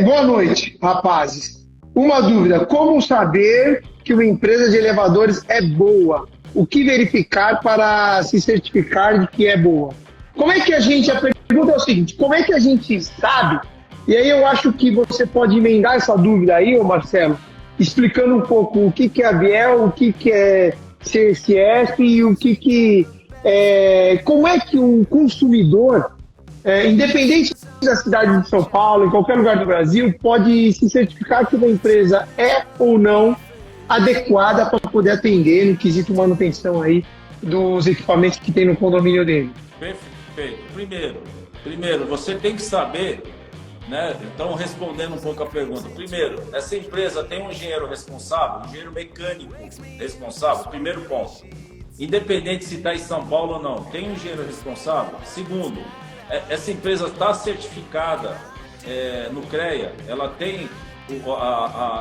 Boa noite, rapazes. Uma dúvida: como saber que uma empresa de elevadores é boa? O que verificar para se certificar de que é boa? Como é que a gente, a pergunta é o seguinte, como é que a gente sabe? E aí eu acho que você pode emendar essa dúvida aí, ô Marcelo, explicando um pouco o que é a Biel, o que é CSF e como é que um consumidor, independente da cidade de São Paulo, em qualquer lugar do Brasil, pode se certificar que uma empresa é ou não adequada para poder atender no quesito manutenção aí dos equipamentos que tem no condomínio dele. Perfeito. Primeiro, você tem que saber, né? Então, respondendo um pouco a pergunta. Primeiro, essa empresa tem um engenheiro responsável, um engenheiro mecânico responsável, primeiro ponto. Independente se está em São Paulo ou não, tem um engenheiro responsável. Segundo, essa empresa está certificada no CREA, ela tem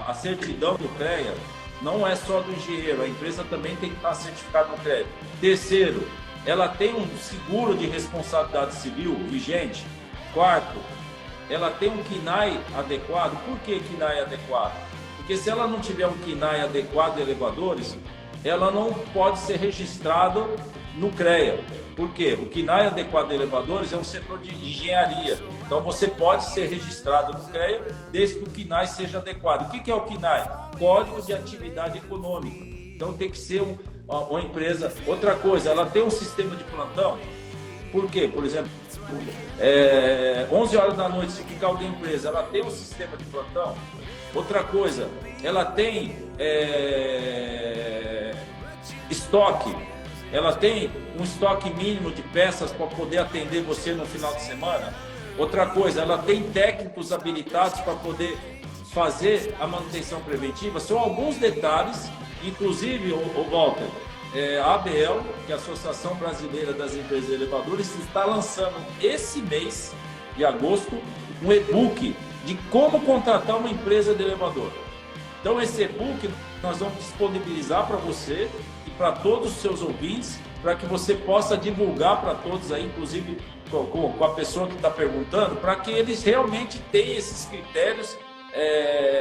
a certidão do CREA, não é só do engenheiro, a empresa também tem que estar certificada no CREA. Terceiro, ela tem um seguro de responsabilidade civil vigente. Quarto, ela tem um KNAI adequado. Por que KNAI adequado? Porque se ela não tiver um KNAI adequado de elevadores, ela não pode ser registrada no CREA. Por quê? O KNAI adequado de elevadores é um setor de engenharia. Então você pode ser registrado no CREA desde que o KNAI seja adequado. O que é o KNAI? Código de Atividade Econômica. Então tem que ser uma empresa. Outra coisa, ela tem um sistema de plantão. Por quê? Por exemplo, 11 horas da noite, se ficar alguém preso, ela tem um sistema de plantão. Outra coisa, ela tem estoque. Ela tem um estoque mínimo de peças para poder atender você no final de semana. Outra coisa, ela tem técnicos habilitados para poder fazer a manutenção preventiva. São alguns detalhes, inclusive, o Walter, a ABEL, que é a Associação Brasileira das Empresas de Elevadores, está lançando esse mês de agosto um e-book de como contratar uma empresa de elevador. Então esse e-book nós vamos disponibilizar para você e para todos os seus ouvintes, para que você possa divulgar para todos aí, inclusive com a pessoa que está perguntando, para que eles realmente tenham esses critérios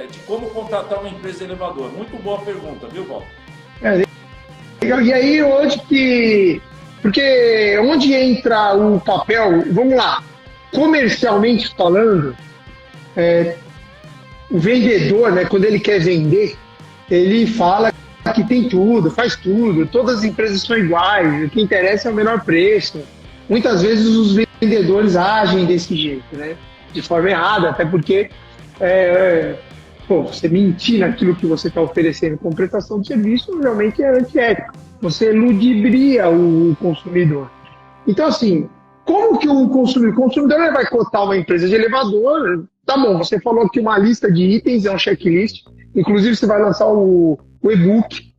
de como contratar uma empresa de elevador. Muito boa pergunta, viu, Walter? E aí, porque onde entra o papel, vamos lá, comercialmente falando, o vendedor, né, quando ele quer vender, ele fala que tem tudo, faz tudo, todas as empresas são iguais, o que interessa é o menor preço. Muitas vezes os vendedores agem desse jeito, né, de forma errada, até porque você mentir naquilo que você está oferecendo como prestação de serviço realmente é antiético. Você ludibria o consumidor. Então, assim, como que o consumidor vai cotar uma empresa de elevador? Tá bom, você falou aqui uma lista de itens, é um checklist. Inclusive, você vai lançar o e-book.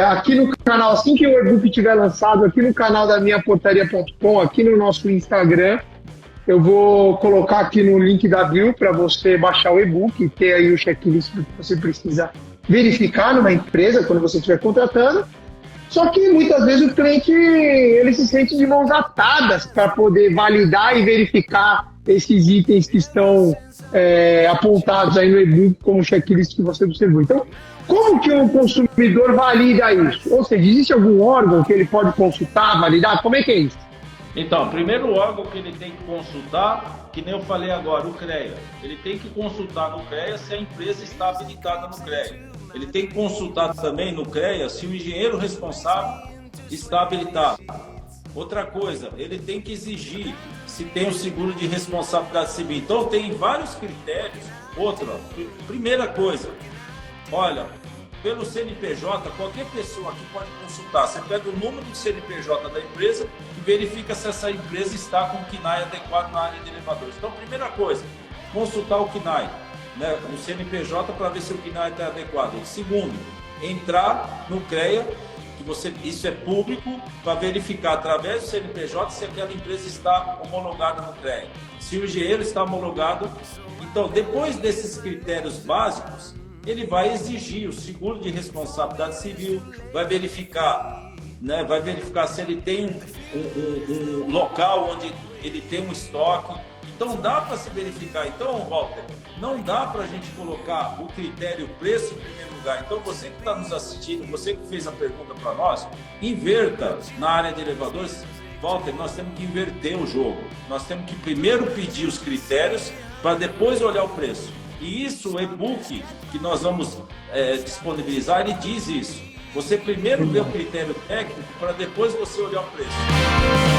Aqui no canal, assim que o e-book estiver lançado, aqui no canal da minhaportaria.com, aqui no nosso Instagram, eu vou colocar aqui no link da bio para você baixar o e-book e ter aí o checklist que você precisa verificar numa empresa quando você estiver contratando. Só que muitas vezes o cliente ele se sente de mãos atadas para poder validar e verificar esses itens que estão apontados aí no e-book como checklist que você observou. Então, como que o consumidor valida isso? Ou seja, existe algum órgão que ele pode consultar, validar? Como é que é isso? Então, primeiro órgão que ele tem que consultar, que nem eu falei agora, o CREA. Ele tem que consultar no CREA se a empresa está habilitada no CREA. Ele tem que consultar também no CREA se o engenheiro responsável está habilitado. Outra coisa, ele tem que exigir se tem o seguro de responsabilidade civil. Então, tem vários critérios. Outra, primeira coisa, olha, pelo CNPJ, qualquer pessoa aqui pode consultar. Você pega o número do CNPJ da empresa e verifica se essa empresa está com o KNAI adequado na área de elevadores. Então, primeira coisa, consultar o KNAI, né, o CNPJ, para ver se o KNAI está adequado. Segundo, entrar no CREA, isso é público, para verificar através do CNPJ se aquela empresa está homologada no CREA. Se o engenheiro está homologado, então, depois desses critérios básicos, ele vai exigir o seguro de responsabilidade civil, vai verificar se ele tem um local onde ele tem um estoque. Então dá para se verificar. Então, Walter, não dá para a gente colocar o critério preço em primeiro lugar. Então você que está nos assistindo, você que fez a pergunta para nós, inverta na área de elevadores. Walter, nós temos que inverter o jogo. Nós temos que primeiro pedir os critérios para depois olhar o preço. E isso, o e-book que nós vamos disponibilizar, ele diz isso. Você primeiro vê o critério técnico para depois você olhar o preço.